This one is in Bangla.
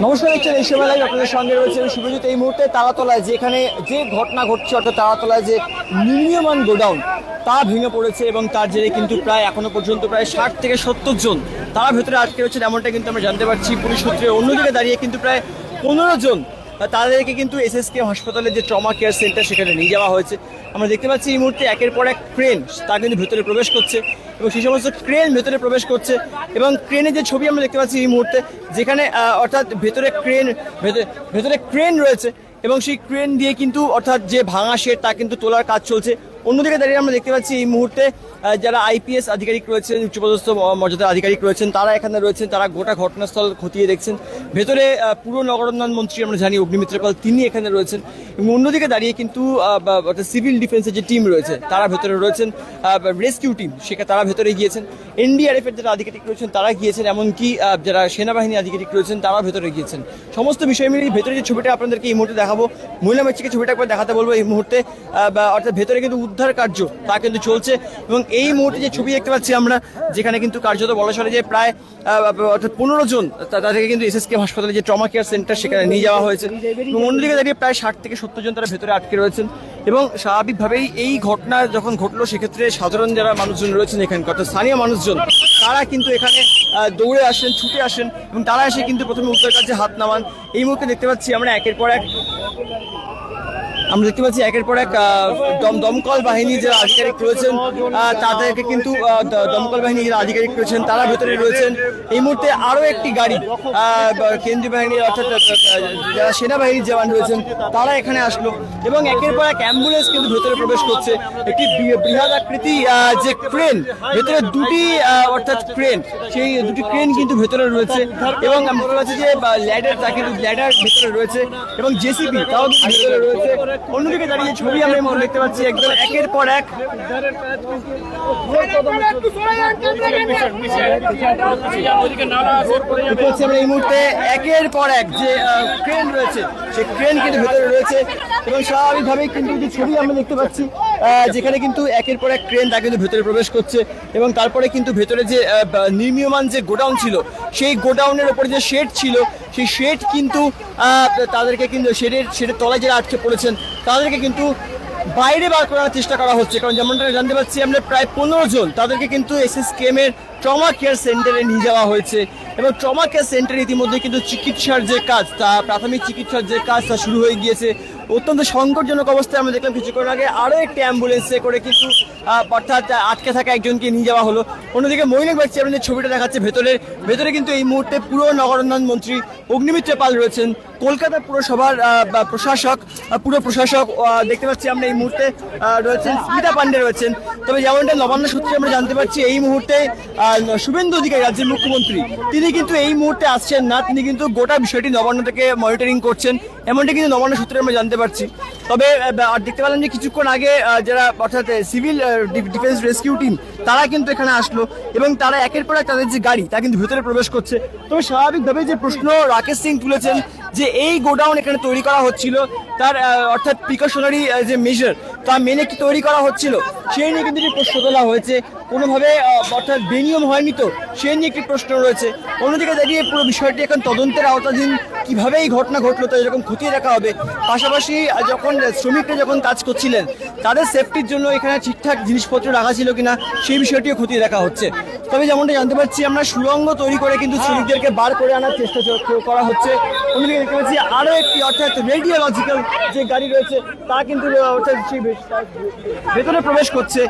নমস্কার, দেখছেন এই সময় লাইভ। আপনাদের সঙ্গে রয়েছে শুভজিৎ। এই মুহূর্তে তারাতলায় যেখানে যে ঘটনা ঘটছে, অর্থাৎ তারাতলায় যে নির্মীয়মান গোডাউন তা ভেঙে পড়েছে এবং তার জেরে কিন্তু প্রায় এখনো পর্যন্ত প্রায় 60 থেকে 70 জন তারা ভেতরে আটকে রয়েছেন, এমনটা কিন্তু আমরা জানতে পারছি পুলিশ সূত্রে। অন্যদিকে দাঁড়িয়ে কিন্তু প্রায় 15 জন তাদেরকে কিন্তু এসএসকে হাসপাতালের যে ট্রমা কেয়ার সেন্টার সেখানে নিয়ে যাওয়া হয়েছে। আমরা দেখতে পাচ্ছি এই মুহূর্তে একের পর এক ক্রেন তা কিন্তু ভেতরে প্রবেশ করছে এবং সেই সমস্ত ক্রেন ভেতরে প্রবেশ করছে এবং ক্রেনের যে ছবি আমরা দেখতে পাচ্ছি এই মুহূর্তে, যেখানে অর্থাৎ ভেতরে ক্রেন রয়েছে এবং সেই ক্রেন দিয়ে কিন্তু অর্থাৎ যে ভাঙা শেড তা কিন্তু তোলার কাজ চলছে। অন্যদিকে দাঁড়িয়ে আমরা দেখতে পাচ্ছি এই মুহূর্তে যারা আইপিএস আধিকারিক রয়েছেন, উচ্চপদস্থ মর্যাদার আধিকারিক রয়েছেন, তারা এখানে রয়েছেন, তারা গোটা ঘটনাস্থল খতিয়ে দেখছেন। ভেতরে পুরো নগরোন্নয়ন মন্ত্রী আমরা জানি অগ্নিমিত্র পাল, তিনি এখানে রয়েছেন এবং অন্যদিকে দাঁড়িয়ে কিন্তু সিভিল ডিফেন্সের যে টিম রয়েছে তারা ভেতরে রয়েছেন, রেস্কিউ টিম সেখানে তারা ভেতরে গিয়েছেন, এনডিআরএফের যারা আধিকারিক রয়েছেন তারা গিয়েছেন, এমনকি যারা সেনাবাহিনী আধিকারিক রয়েছেন তারা ভেতরে গিয়েছেন। সমস্ত বিষয় মিলিয়ে ভেতরে যে ছবিটা আপনাদেরকে এই মুহূর্তে দেখাবো, মহিলা মোর্চাকে ছবিটা একবার দেখাতে বলবো এই মুহূর্তে। অর্থাৎ ভেতরে কিন্তু উদ্ধার কার্য তা কিন্তু চলছে এবং এই মুহূর্তে যে ছবি দেখতে পাচ্ছি আমরা, যেখানে কিন্তু কার্যত বলা চলে যে প্রায় অর্থাৎ 15 জন তাদেরকে কিন্তু এসএসকে হাসপাতালে যে ট্রমা কেয়ার সেন্টার সেখানে নিয়ে যাওয়া হয়েছে এবং অন্যদিকে দাঁড়িয়ে প্রায় 60 থেকে 70 জন তারা ভেতরে আটকে রয়েছেন। এবং স্বাভাবিকভাবেই এই ঘটনা যখন ঘটলো সেক্ষেত্রে সাধারণ যারা মানুষজন রয়েছেন এখানকার, অর্থাৎ স্থানীয় মানুষজন, তারা কিন্তু এখানে দৌড়ে আসেন, ছুটে আসেন এবং তারা এসে কিন্তু প্রথমে উদ্ধার কার্যে হাত নামান। এই মুহূর্তে দেখতে পাচ্ছি আমরা একের পর এক দমকল বাহিনী যারা আধিকারিক রয়েছেন তাদেরকে কিন্তু দমকল বাহিনী যারা আধিকারিক রয়েছেন তারা ভেতরে রয়েছেন। এই মুহূর্তে আরও একটি গাড়ি কেন্দ্রীয় বাহিনীর অর্থাৎ যারা সেনাবাহিনীর জওয়ান রয়েছেন তারা এখানে আসলো এবং একের পর এক অ্যাম্বুলেন্স কিন্তু ভেতরে প্রবেশ করছে। একটি বৃহৎ আকৃতি যে ক্রেন, ভেতরে দুটি অর্থাৎ ক্রেন, সেই দুটি ক্রেন কিন্তু ভেতরে রয়েছে এবং আমরা বলছি যে ল্যাডার, তা কিন্তু ল্যাডার ভেতরে রয়েছে এবং জেসিবি তাও ভেতরে রয়েছে। অন্যদিকে দাঁড়িয়ে ছবি আমরা দেখতে পাচ্ছি একদম একের পর এক এই মুহূর্তে একের পর এক যে ক্রেন রয়েছে সেই ক্রেন কিন্তু ভেতরে রয়েছে এবং স্বাভাবিকভাবেই কিন্তু যে ছবি আমরা দেখতে পাচ্ছি যেখানে কিন্তু একের পর এক ক্রেন তা কিন্তু ভেতরে প্রবেশ করছে এবং তারপরে কিন্তু ভেতরে যে নির্মীয়মান যে গোডাউন ছিল সেই গোডাউনের ওপরে যে শেড ছিল সেই শেড কিন্তু তাদেরকে কিন্তু শেডের তলায় যারা আটকে পড়েছেন তাদেরকে কিন্তু বাইরে বার করার চেষ্টা করা হচ্ছে। কারণ যেমনটা জানতে পারছি আমরা প্রায় 15 জন তাদেরকে কিন্তু এসএসকেএমের ট্রমা কেয়ার সেন্টারে নিয়ে যাওয়া হয়েছে এবং ট্রমা কেয়ার সেন্টারে ইতিমধ্যে কিন্তু চিকিৎসার যে কাজ তা প্রাথমিক চিকিৎসার যে কাজ তা শুরু হয়ে গিয়েছে। অত্যন্ত সংকটজনক অবস্থায় আমরা দেখলাম কিছুক্ষণ আগে আরও একটি অ্যাম্বুলেন্সে করে কিন্তু অর্থাৎ আটকে থাকা একজনকে নিয়ে যাওয়া হলো। অন্যদিকে মৈনাক বাড়ছি আপনাদের ছবিটা দেখাচ্ছে ভেতরে কিন্তু এই মুহূর্তে পুরো নগরোন্নয়ন মন্ত্রী অগ্নিমিত্র পাল রয়েছেন, কলকাতা পুরসভার পুরো প্রশাসক দেখতে পাচ্ছি আমরা এই মুহূর্তে রয়েছেন, স্মিতা পান্ডে রয়েছেন। তবে যেমনটা নবান্ন সূত্রে আমরা জানতে পারছি এই মুহূর্তে শুভেন্দু অধিকারী রাজ্যের মুখ্যমন্ত্রী তিনি কিন্তু এই মুহূর্তে আসছেন না, তিনি কিন্তু গোটা বিষয়টি নবান্ন থেকে মনিটরিং করছেন, এমনটা কিন্তু নবান্ন সূত্রে আমরা জানতে পারছি। তবে দেখতে পেলাম যে কিছুক্ষণ আগে যারা অর্থাৎ সিভিল ডিফেন্স রেস্কিউ টিম তারা কিন্তু এখানে আসলো এবং তারা একের পর এক তাদের যে গাড়ি তা কিন্তু ভেতরে প্রবেশ করছে। তবে স্বাভাবিকভাবে যে প্রশ্ন রাকেশ সিং তুলেছেন যে এই গোডাউন এখানে তৈরি করা হচ্ছিল তার অর্থাৎ প্রিকশনারি যে মেজার তা মেনে কি তৈরি করা হচ্ছিল সেই নিয়ে কিন্তু প্রশ্ন তোলা হয়েছে, কোনোভাবে অর্থাৎ বেনিয়ম হয়নি তো সেই নিয়ে একটি প্রশ্ন রয়েছে। অন্যদিকে দাঁড়িয়ে পুরো বিষয়টি এখন তদন্তের আওতাধীন, কিভাবে এই ঘটনা ঘটলো তা এরকম খতিয়ে দেখা হবে। পাশাপাশি যখন শ্রমিকরা যখন কাজ করছিলেন তাদের সেফটির জন্য এখানে ঠিকঠাক জিনিসপত্র রাখা ছিল কিনা সেই বিষয়টিও খতিয়ে দেখা হচ্ছে। তবে যেমনটা জানতে পারছি আমরা সুড়ঙ্গ তৈরি করে কিন্তু শ্রমিকদেরকে বার করে আনার চেষ্টা করা হচ্ছে। অন্যদিকে দেখতে পাচ্ছি আরও একটি অর্থাৎ রেডিওলজিক্যাল যে গাড়ি রয়েছে তা কিন্তু অর্থাৎ ভেতরে প্রবেশ করছে।